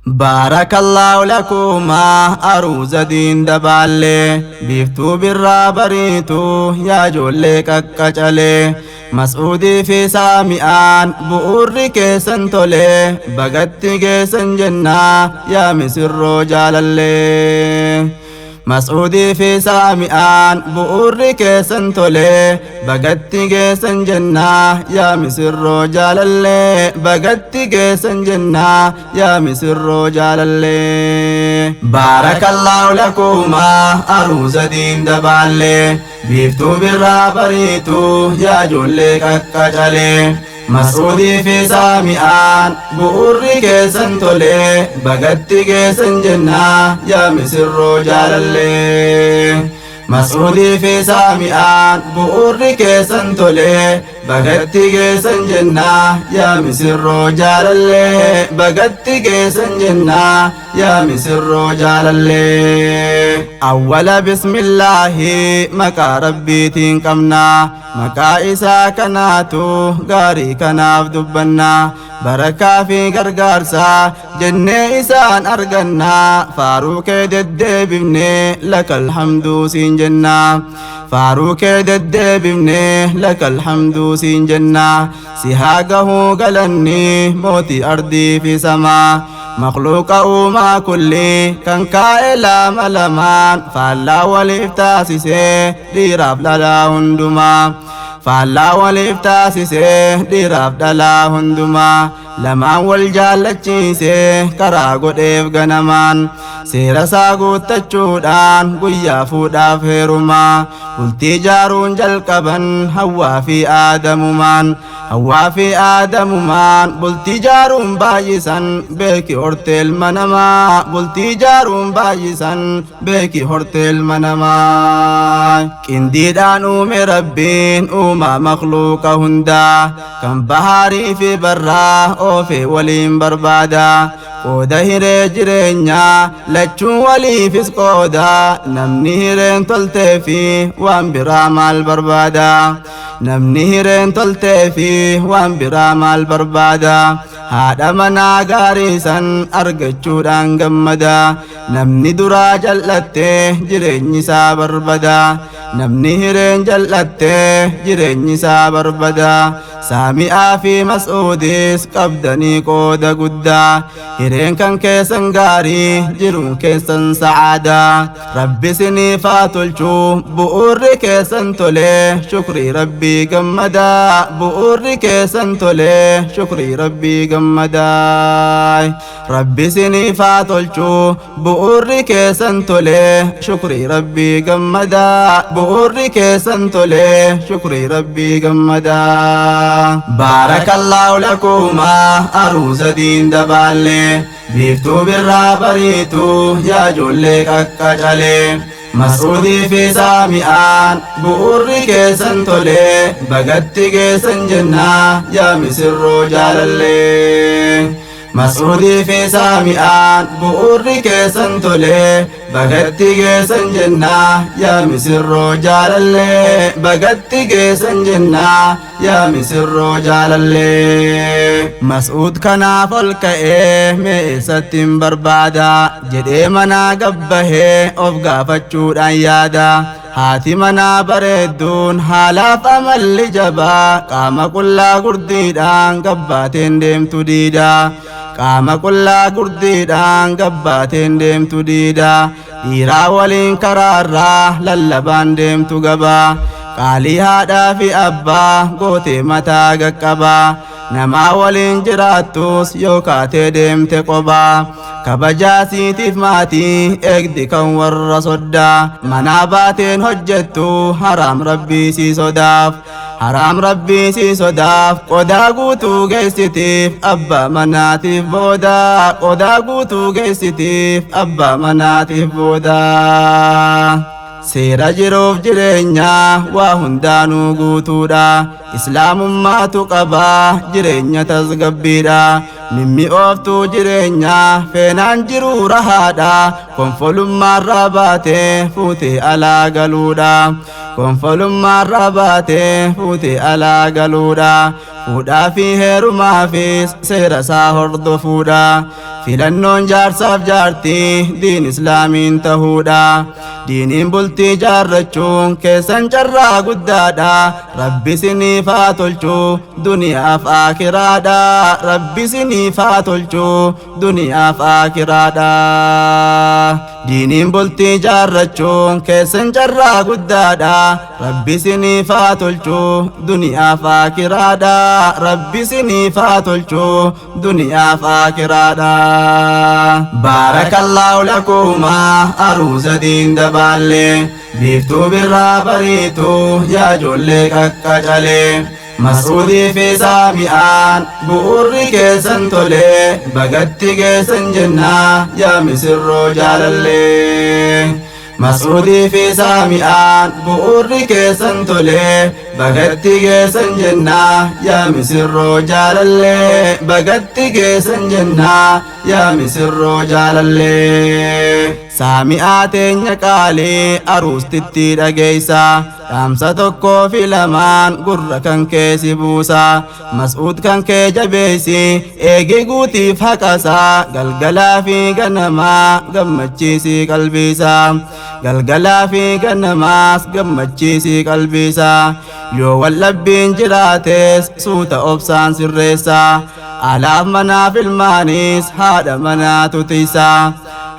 بارك الله لكما أروز دين دبالي بيفتو برا بريتو يا جوليك أكجالي مسعودي في سامئان بؤر كيسن تولي بغتي كيسن جنة يا مسر جالالي مسعودي في سامئان بؤر كيسن تولي بغتي كيسن جنة يا مسر جالالي بغتي كيسن جنة يا مسر جالالي بارك الله لكما أروز دين دبالي بيفتو برا بريتو يا جوليك أكجالي مسعودي في سامئان بؤر كيسن تولي بغتي كيسن جنة يا مسر جالالي مسعودي في سامئان بؤر كيسن تولي بغتي كيسن جنة يا مسر جالالي بغتي كيسن جنة يا مسر جالالي أول بسم الله مكا ربي تنقمنا مكا إسا كناتو غاري كناف دبنا بركة في غرغارسا جنة إسان أرغنا فاروك ددبني لك الحمد سين جنة فاروك ددبني لك الحمد سين جنة سهاقه قلني موتي أرضي في سما مخلوق ما كلي كان كائلا ملمان فالا ولفتاسسه ديراب للا هندما فالا ولفتاسسه ديراب للا هندما لما والجالتشيسه كرا قديف غنمان سيرا ساقو تچودان قيا فوداف هيرما قلتي جارون جلقبن هوا في آدم من هوا في آدم من قلتي جارون بايسان بيكي هورتل منما قلتي جارون بايسان بيكي هورتل منما كندي دانو مربين وما مخلوق هندا كم بهاري في برا في ولين بربادا قودا هيري جرينيا لچون ولي فيس قودا نمني هيرين تلتفي وان برامال بربادا نمني هيرين تلتفي وان برامال بربادا هذا منا غاريسان أرجچودان غمدا نمني درا جلته جريني سا بربادا نمني هيرين جلته جريني سا بربادا سامي في مسعوديس قبدني قودا قدا هيرين كان كيسن غاري جرون كيسن سعادة ربي سني فاتلشو بؤر كيسن تولي شكري ربي قمدا بؤر كيسن تولي شكري ربي قمدا ربي سني فاتلشو بؤر كيسن تولي شكري ربي قمدا بؤر كيسن تولي شكري ربي قمدا بارك الله لكما أروز دين دبالي بيفتو برا بريتو يا جوليك أكجالي مسعودي في سامئان بؤر كيسن تولي بغتي كيسن جنة يا مسر جالالي مسعودي في سامئان بؤر كيسن تولي بغتي كيسن جنة يا مسر جالالي بغتي كيسن جنة يا مسر جالالي مسعود كنا فالكئه ميستين بربادا جدي منا قبه أفقا فتشود يادا هاتي منا بردون حالاف أمل جبا قام كلا قرديدان قباتين ديمتو ديدا قام كلا قرديدان قباتين ديمتو ديدا ديرا ولين كرارا للبان ديمتو قبا قالي هذا في أبا قوتي متى قبا نما ولين جراتوس يوكاتي ديمت قبا كبجاسي تفماتي اقدي كان ور صدا مناباتين هجتو حرام ربي سي صداف حرام ربي سي صداف قدا قوتو قيستيف أبا مناتيف بودا قدا قوتو قيستيف أبا مناتيف بودا سيرا جروف جرينيا وهندانو قوتودا إسلام ما تقبا جرينيا تزقبيدا ممي أوفتو جرينيا فينان جرو رهادا كنفل مراباتي فوتي على قلودا gonfalummaa irraa baatee fuutee alaa galuudha fuudhaa fi heerumaafis seera isaa hordofuudha filannoon jaarsaaf jaartii diin islaamiin tahuudha diiniin bultii jaarrachuun keessan carraa guddaadha rabbi siniif haa tolchuu duniyaaf aakiraadha rabbi siniif haa tolchuu duniyaaf aakiraadha diiniin bultii jaarrachuun keessan carraa guddaadha rabbi siniif haa tolchuu duniyaaf aakiraadha rabbi siniif haa tolchuu duniyaaf aakiraadha baarakallahu lakuma aruuza diin dabaalle biiftuu birraa bariituu yaa ijoollee qaqqacalee Mas'uudii fi Saami'aan bu'uurri keessan tolee bagatti geessan jennaa yaa misirroo jaalallee Mas'uudii fi Saami'aan bu'uurri keessan tolee bagatti geessan jennaa yaa misirroo jaalallee bagatti geessan jennaa yaa misirroo jaalallee Saami'aa teenya qaalee aruustitti dhageeysa dhaamsa tokkoo fi lamaan gurra kan kee si buusa Mas'uud kan kee jabeeysi eegi guutiif haqasaa galgalaa fi ganamaa gammachiisi qalbiisa galgalaa fi ganamaas gammachiisi qalbiisa yoo wallabbiin jiraates suuta obsaan sirreessa alaaf manaaf ilmaanis haadha manaatu tiisa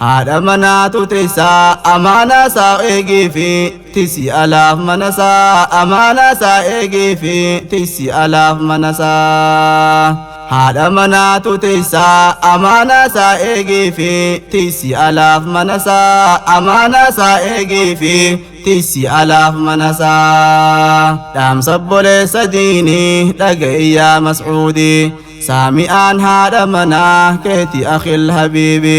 haadha manaatu tiisa amaanaa isaa eegii fi tisi alaaf manasaa amaanaa isaa eegii fi tisi alaaf manasaa haadha manaatu tiisa amaanaa isaa eegii fi tisi alaaf manasaa amaanaa isaa eegii fi tisi alaaf manasaa dhaamsa obboleessa diinii dhaga'iyyaa Mas'uudii Saami'aan haadha manaa keeti akhil habiibi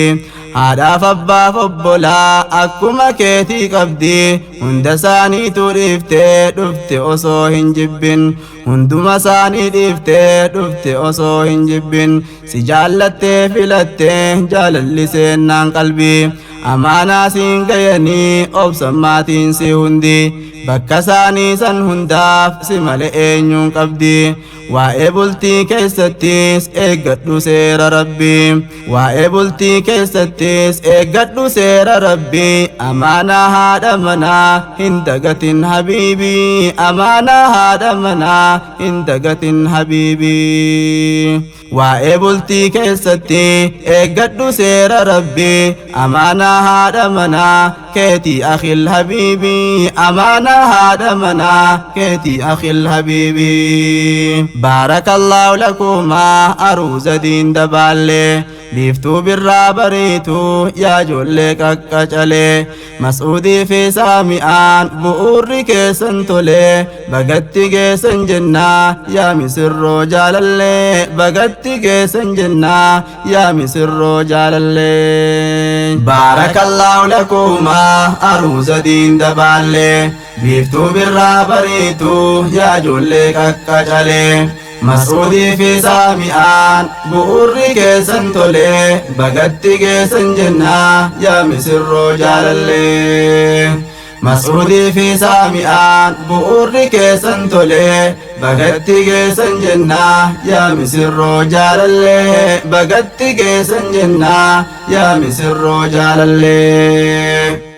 haadhaaf abbaaf obbolaa akkuma keetii qabdi hunda isaaniitu dhiiftee dhufte osoo hin jibbin hunduma isaanii dhiiftee dhufte osoo hin jibbin si jaallattee filattee jaalalli seennaan qalbii amaanaa siin gayanii obsan maatiin si hundi bakka isaanii san hundaaf si malee eenyuun qabdi waa'ee bultii keessattis eeggadhu seera rabbii waa'ee bultii keessattis eeggadhu seera rabbii amaanaa haadha manaa hin dagatin habiibii amaanaa haadha manaa hin dagatin habiibii waa'ee bultii keessatti eeggadhu seera rabbii amaanaa haadha manaa keeti akhil habiibii amaanaa haadha manaa keeti akhil habiibii baarakallahu lakuma aruuza diin dabaalle biiftuu birraa bariituu yaa ijoollee qaqqacalee Mas'uudii fi Saami'aan bu'uurri keessan tolee bagatti geessan jennaa yaa misirroo jaalallee bagatti geessan jennaa yaa misirroo jaalallee baarakallahu lakuma aruuza diin dabaalle biiftuu birraa bariituu yaa ijoollee qaqqacalee Mas'uudii fi Saami'aan bu'uurri keessan tolee bagatti geessan jennaa yaa misirroo jaalallee Mas'uudii fi Saami'aan bu'uurri keessan tolee bagatti geessan jennaa yaa misirroo jaalallee bagatti geessan jennaa yaa misirroo jaalallee